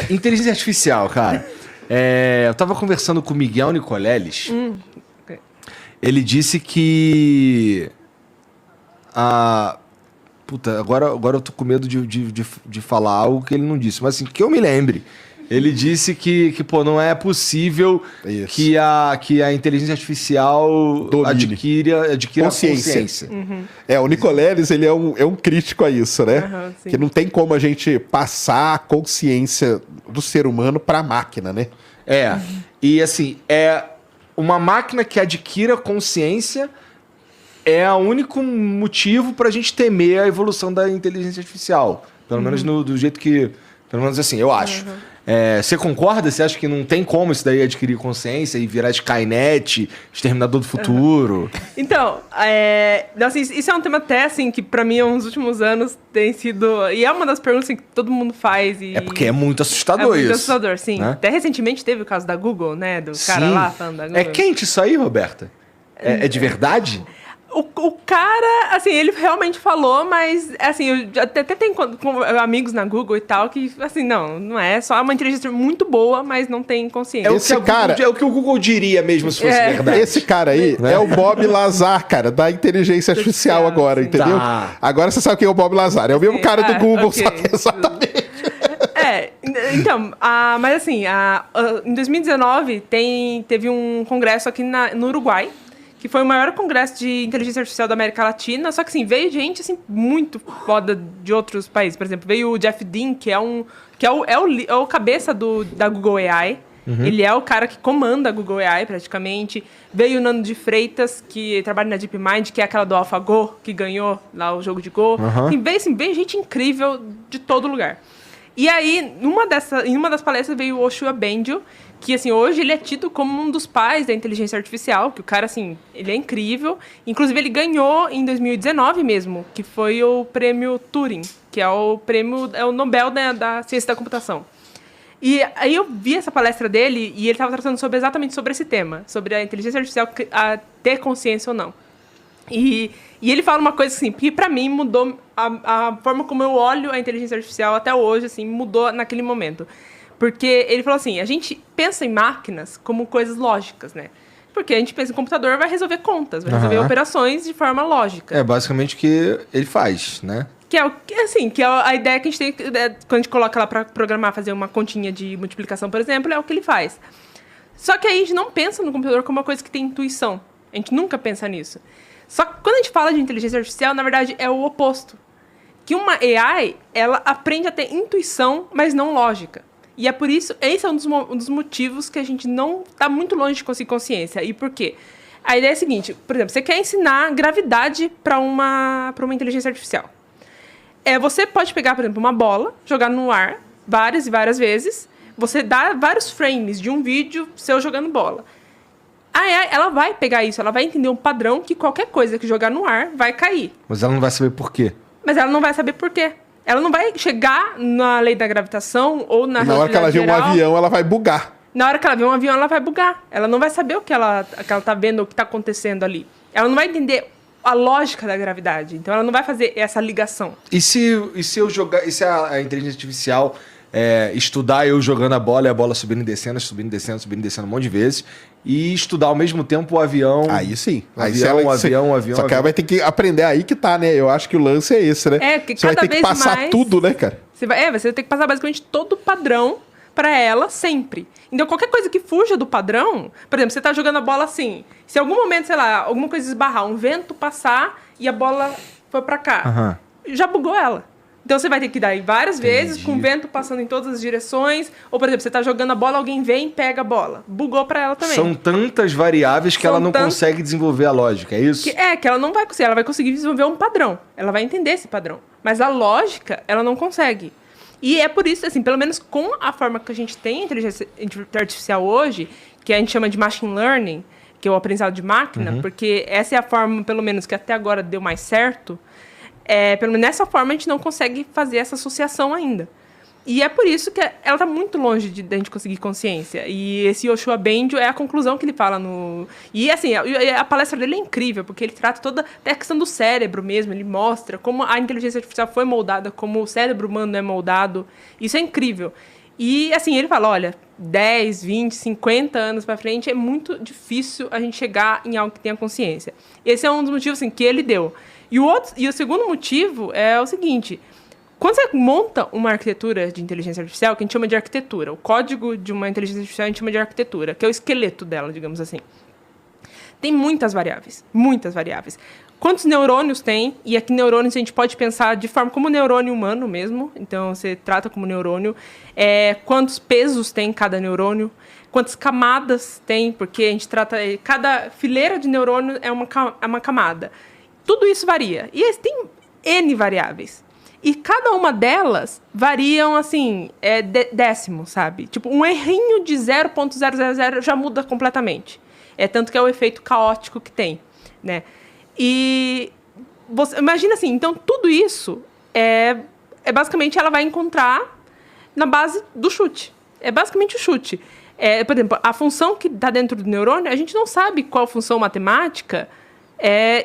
Inteligência artificial, cara. Eu tava conversando com o Miguel Nicoleles. Okay. Ele disse que... Puta, agora eu tô com medo de falar algo que ele não disse. Mas assim, que eu me lembre. Ele disse que pô, não é possível que a inteligência artificial adquira consciência. Uhum. O Nicoleles, ele é um crítico a isso, né? Que não tem como a gente passar a consciência do ser humano para a máquina, né? E assim, uma máquina que adquira consciência é o único motivo para a gente temer a evolução da inteligência artificial. Pelo menos do jeito que... Pelo menos assim, eu acho. Você concorda? Você acha que não tem como isso daí adquirir consciência e virar Skynet, Exterminador do Futuro? Então, assim, isso é um tema até, assim, que pra mim, nos últimos anos, tem sido... E é uma das perguntas assim, que todo mundo faz. Porque é muito assustador isso. É muito assustador, sim. Né? Até recentemente teve o caso da Google, né? Do cara lá falando da Google. É quente isso aí, Roberta? É de verdade? O cara, assim, ele realmente falou, mas, assim, eu até tenho amigos na Google e tal, que, assim, não é só uma inteligência muito boa, mas não tem consciência. É o que o Google diria mesmo, se fosse verdade. Esse cara aí é o Bob Lazar, cara, da inteligência artificial agora, entendeu? Agora você sabe quem é o Bob Lazar, é o mesmo cara do Google, só que exatamente... Então, mas assim, em 2019 teve um congresso aqui no Uruguai, que foi o maior congresso de inteligência artificial da América Latina, só que assim, veio gente assim, muito foda de outros países. Por exemplo, veio o Jeff Dean, que é o cabeça da Google AI. Uhum. Ele é o cara que comanda a Google AI, praticamente. Veio o Nando de Freitas, que trabalha na DeepMind, que é aquela do AlphaGo, que ganhou lá o jogo de Go. Uhum. Veio gente incrível de todo lugar. E aí, em uma das palestras veio o Yoshua Bengio, que, assim, hoje ele é tido como um dos pais da inteligência artificial, que o cara, assim, ele é incrível. Inclusive, ele ganhou em 2019 mesmo, que foi o prêmio Turing, que é o Nobel da ciência da computação. E aí eu vi essa palestra dele e ele estava tratando exatamente sobre esse tema, sobre a inteligência artificial ter consciência ou não. E ele fala uma coisa assim, que pra mim mudou a forma como eu olho a inteligência artificial até hoje, assim, mudou naquele momento. Porque ele falou assim, a gente pensa em máquinas como coisas lógicas, né? Porque a gente pensa em computador, vai resolver contas, vai resolver operações de forma lógica. É basicamente o que ele faz, né? Que é a ideia que a gente tem, quando a gente coloca lá para programar, fazer uma continha de multiplicação, por exemplo, é o que ele faz. Só que aí a gente não pensa no computador como uma coisa que tem intuição. A gente nunca pensa nisso. Só que quando a gente fala de inteligência artificial, na verdade, é o oposto. Que uma AI, ela aprende a ter intuição, mas não lógica. E é por isso, esse é um dos motivos que a gente não está muito longe de conseguir consciência. E por quê? A ideia é a seguinte, por exemplo, você quer ensinar gravidade para uma inteligência artificial. Você pode pegar, por exemplo, uma bola, jogar no ar várias e várias vezes, você dá vários frames de um vídeo seu jogando bola. A AI, ela vai pegar isso, ela vai entender um padrão que qualquer coisa que jogar no ar vai cair. Mas ela não vai saber por quê. Mas ela não vai saber por quê. Ela não vai chegar na lei da gravitação ou na hora que ela vê um avião, ela vai bugar. Na hora que ela vê um avião, ela vai bugar. Ela não vai saber o que ela tá vendo, o que tá acontecendo ali. Ela não vai entender a lógica da gravidade. Então, ela não vai fazer essa ligação. E se a inteligência artificial estudar eu jogando a bola e a bola subindo e descendo um monte de vezes, e estudar ao mesmo tempo o avião... Aí sim. O avião. Só que ela vai ter que aprender aí que tá, né? Eu acho que o lance é esse, né? Que você vai ter que passar tudo, né, cara? Você vai ter que passar basicamente todo o padrão para ela sempre. Então, qualquer coisa que fuja do padrão... Por exemplo, você tá jogando a bola assim. Se em algum momento, sei lá, alguma coisa esbarrar, um vento passar e a bola for para cá, já bugou ela. Então, você vai ter que dar várias vezes, com o vento passando em todas as direções. Ou, por exemplo, você está jogando a bola, alguém vem e pega a bola. Bugou para ela também. São tantas variáveis que ela não consegue desenvolver a lógica, é isso? Que ela não vai conseguir. Ela vai conseguir desenvolver um padrão. Ela vai entender esse padrão. Mas a lógica, ela não consegue. E é por isso, assim, pelo menos com a forma que a gente tem a inteligência artificial hoje, que a gente chama de machine learning, que é o aprendizado de máquina, porque essa é a forma, pelo menos, que até agora deu mais certo... pelo menos nessa forma a gente não consegue fazer essa associação ainda. E é por isso que ela tá muito longe de a gente conseguir consciência. E esse Yoshua Bengio é a conclusão que ele fala no... E, assim, a palestra dele é incrível, porque ele trata toda a questão do cérebro mesmo. Ele mostra como a inteligência artificial foi moldada, como o cérebro humano é moldado. Isso é incrível. E, assim, ele fala, olha, 10, 20, 50 anos pra frente é muito difícil a gente chegar em algo que tenha consciência. Esse é um dos motivos, assim, que ele deu. E o segundo motivo é o seguinte... Quando você monta uma arquitetura de inteligência artificial, que a gente chama de arquitetura, o código de uma inteligência artificial a gente chama de arquitetura, que é o esqueleto dela, digamos assim. Tem muitas variáveis, muitas variáveis. Quantos neurônios tem? E aqui neurônios a gente pode pensar de forma como neurônio humano mesmo, então você trata como neurônio. Quantos pesos tem cada neurônio? Quantas camadas tem? Porque a gente trata... Cada fileira de neurônio é uma camada. Tudo isso varia. E tem N variáveis. E cada uma delas variam, assim, décimo, sabe? Tipo, um errinho de 0.000 já muda completamente. Tanto que é o efeito caótico que tem, né? E você imagina assim, então tudo isso basicamente ela vai encontrar na base do chute. É basicamente o chute. Por exemplo, a função que está dentro do neurônio, a gente não sabe qual função matemática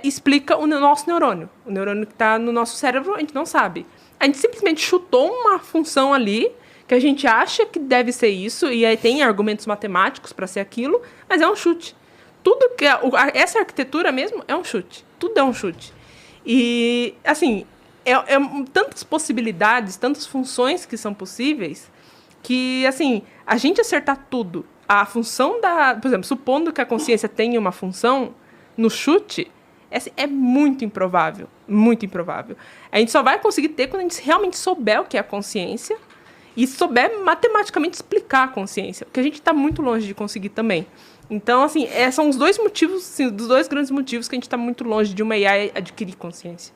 explica o nosso neurônio. O neurônio que está no nosso cérebro, a gente não sabe. A gente simplesmente chutou uma função ali, que a gente acha que deve ser isso, e aí tem argumentos matemáticos para ser aquilo, mas é um chute. Tudo que essa arquitetura mesmo é um chute. Tudo é um chute. E, assim, tantas possibilidades, tantas funções que são possíveis, que, assim, a gente acertar tudo, a função por exemplo, supondo que a consciência tenha uma função, no chute, é muito improvável. Muito improvável. A gente só vai conseguir ter quando a gente realmente souber o que é a consciência e souber matematicamente explicar a consciência, porque a gente está muito longe de conseguir também. Então, assim, são os dois motivos, assim, dos dois grandes motivos que a gente está muito longe de uma AI adquirir consciência.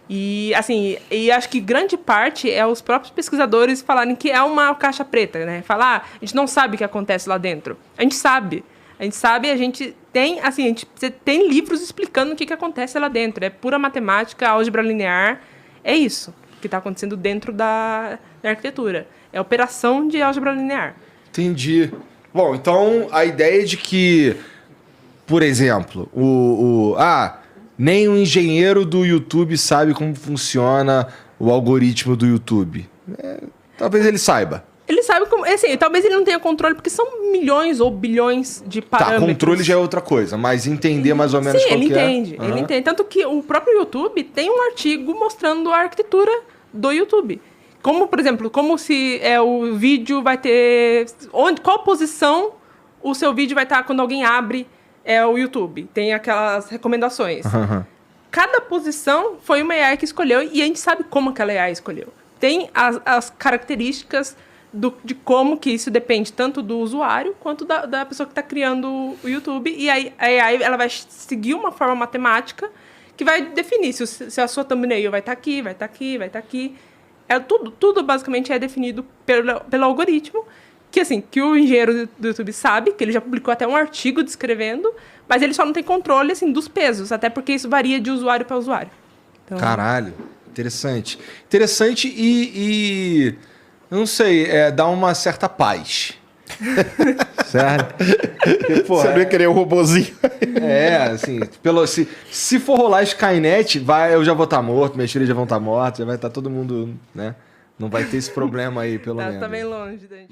E, assim, acho que grande parte é os próprios pesquisadores falarem que é uma caixa preta, né? Falar, a gente não sabe o que acontece lá dentro. A gente sabe, a gente tem, assim, você tem livros explicando o que acontece lá dentro. É pura matemática, álgebra linear, é isso que está acontecendo dentro da arquitetura. É operação de álgebra linear. Entendi. Bom, então a ideia de que, por exemplo, nem o engenheiro do YouTube sabe como funciona o algoritmo do YouTube. Talvez ele saiba. Ele sabe como... Assim, talvez ele não tenha controle, porque são milhões ou bilhões de parâmetros. Tá, controle já é outra coisa, mas entender mais ou menos qual que é. Sim, ele entende. Tanto que o próprio YouTube tem um artigo mostrando a arquitetura do YouTube. Como, por exemplo, como se o vídeo vai ter... Qual posição o seu vídeo vai estar quando alguém abre o YouTube. Tem aquelas recomendações. Cada posição foi uma AI que escolheu, e a gente sabe como aquela AI escolheu. Tem as características de como que isso depende tanto do usuário quanto da pessoa que está criando o YouTube. E aí a AI ela vai seguir uma forma matemática que vai definir se a sua thumbnail vai estar aqui, vai estar aqui, vai estar aqui. Tudo basicamente é definido pelo algoritmo, que o engenheiro do YouTube sabe, que ele já publicou até um artigo descrevendo, mas ele só não tem controle, assim, dos pesos, até porque isso varia de usuário para usuário. Então... Caralho, interessante. Interessante e eu não sei, dá uma certa paz. Certo? Você não ia querer um robozinho. Assim, se for rolar Skynet, eu já vou estar morto, minhas filhas já vão estar mortas, já vai estar todo mundo, né? Não vai ter esse problema aí, pelo menos. Tá bem longe da gente.